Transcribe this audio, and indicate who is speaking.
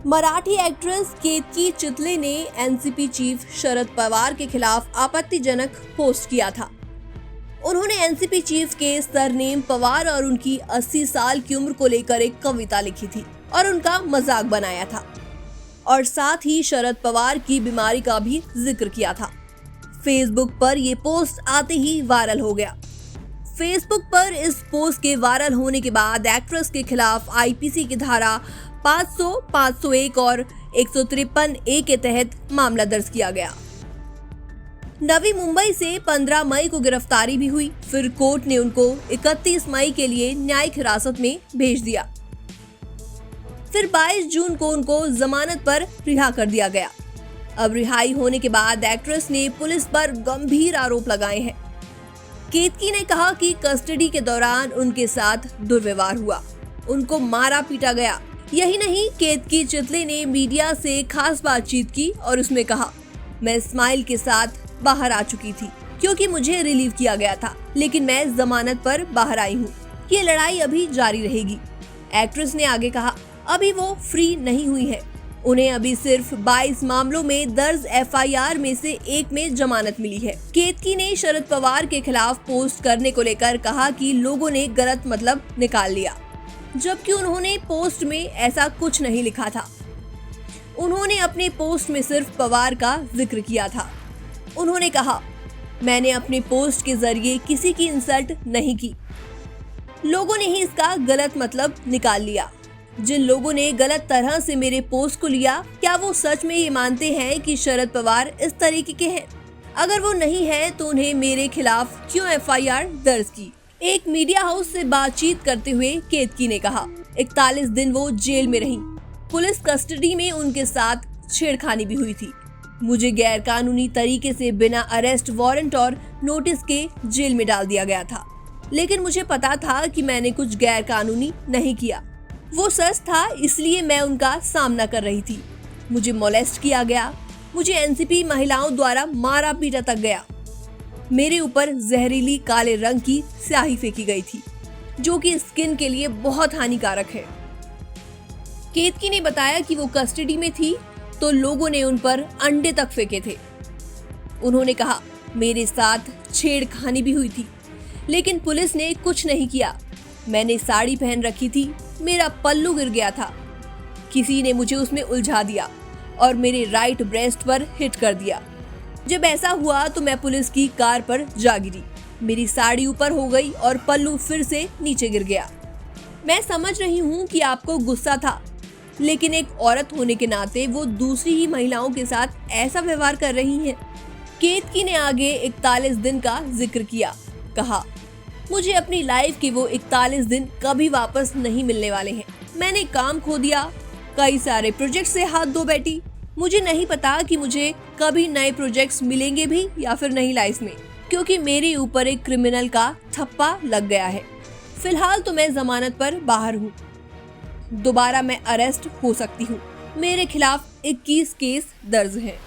Speaker 1: Marathi actress केतकी चितले ने NCP chief Sharad Pawar के खिलाफ आपत्तिजनक पोस्ट किया था। उन्होंने एनसीपी चीफ के सरनेम पवार और उनकी 80 साल की उम्र को लेकर एक कविता लिखी थी और उनका मजाक बनाया था और साथ ही शरद पवार की बीमारी का भी जिक्र किया था। फेसबुक पर ये पोस्ट आते ही वायरल हो गया। फेसबुक पर इस पोस्ट के वायरल होने के बाद एक्ट्रेस के खिलाफ आईपीसी की धारा 500, 501 और 153 ए के तहत मामला दर्ज किया गया। नवी मुंबई से 15 मई को गिरफ्तारी भी हुई। फिर कोर्ट ने उनको 31 मई के लिए न्यायिक हिरासत में भेज दिया। फिर 22 जून को उनको जमानत पर रिहा कर दिया गया। अब रिहाई होने के बाद एक्ट्रेस ने पुलिस पर गंभीर आरोप लगाए हैं। केतकी ने कहा कि कस्टडी के दौरान उनके साथ दुर्व्यवहार हुआ, उनको मारा पीटा गया। यही नहीं, केतकी चितले ने मीडिया से खास बातचीत की और उसमें कहा, मैं स्माइल के साथ बाहर आ चुकी थी क्योंकि मुझे रिलीव किया गया था, लेकिन मैं जमानत पर बाहर आई हूँ। ये लड़ाई अभी जारी रहेगी। एक्ट्रेस ने आगे कहा, अभी वो फ्री नहीं हुई है। उन्हें अभी सिर्फ 22 मामलों में दर्ज एफआईआर में से एक में जमानत मिली है। केतकी ने शरद पवार के खिलाफ पोस्ट करने को लेकर कहा कि लोगों ने गलत मतलब निकाल लिया, जबकि उन्होंने पोस्ट में ऐसा कुछ नहीं लिखा था। उन्होंने अपने पोस्ट में सिर्फ पवार का जिक्र किया था। उन्होंने कहा, मैंने अपने पोस्ट के जरिए किसी की इंसल्ट नहीं की, लोगों ने ही इसका गलत मतलब निकाल लिया। जिन लोगों ने गलत तरह से मेरे पोस्ट को लिया, क्या वो सच में ये मानते हैं कि शरद पवार इस तरीके के हैं? अगर वो नहीं है तो उन्हें मेरे खिलाफ क्यों एफआईआर दर्ज की? एक मीडिया हाउस से बातचीत करते हुए केतकी ने कहा, 41 दिन वो जेल में रहीं। पुलिस कस्टडी में उनके साथ छेड़खानी भी हुई थी। मुझे गैर कानूनी तरीके से बिना अरेस्ट वारंट और नोटिस के जेल में डाल दिया गया था, लेकिन मुझे पता था कि मैंने कुछ गैर कानूनी नहीं किया। वो सच था, इसलिए मैं उनका सामना कर रही थी। मुझे मोलेस्ट किया गया, मुझे एनसीपी महिलाओं द्वारा मारा पीटा तक गया। मेरे ऊपर जहरीली काले रंग की स्याही फेंकी गई थी, जो कि स्किन के लिए बहुत हानिकारक है। केतकी ने बताया कि वो कस्टडी में थी तो लोगों ने उन पर अंडे तक फेंके थे। उन्होंने कहा, मेरे साथ छेड़खानी भी हुई थी, लेकिन पुलिस ने कुछ नहीं किया। मैंने साड़ी पहन रखी थी, मेरा पल्लू गिर गया था, किसी ने मुझे उसमें उलझा दिया और मेरे राइट ब्रेस्ट पर हिट कर दिया। जब ऐसा हुआ तो मैं पुलिस की कार पर जा गिरी, मेरी साड़ी ऊपर हो गई और पल्लू फिर से नीचे गिर गया। मैं समझ रही हूँ कि आपको गुस्सा था, लेकिन एक औरत होने के नाते वो दूसरी ही महिलाओं के साथ ऐसा व्यवहार कर रही हैं। केतकी ने आगे 41 दिन का जिक्र किया, कहा, मुझे अपनी लाइफ के वो 41 दिन कभी वापस नहीं मिलने वाले हैं। मैंने काम खो दिया, कई सारे प्रोजेक्ट से हाथ धो बैठी। मुझे नहीं पता कि मुझे कभी नए प्रोजेक्ट्स मिलेंगे भी या फिर नहीं लाइफ में, क्योंकि मेरे ऊपर एक क्रिमिनल का थप्पा लग गया है। फिलहाल तो मैं जमानत पर बाहर हूँ, दोबारा मैं अरेस्ट हो सकती हूँ। मेरे खिलाफ 21 केस दर्ज हैं।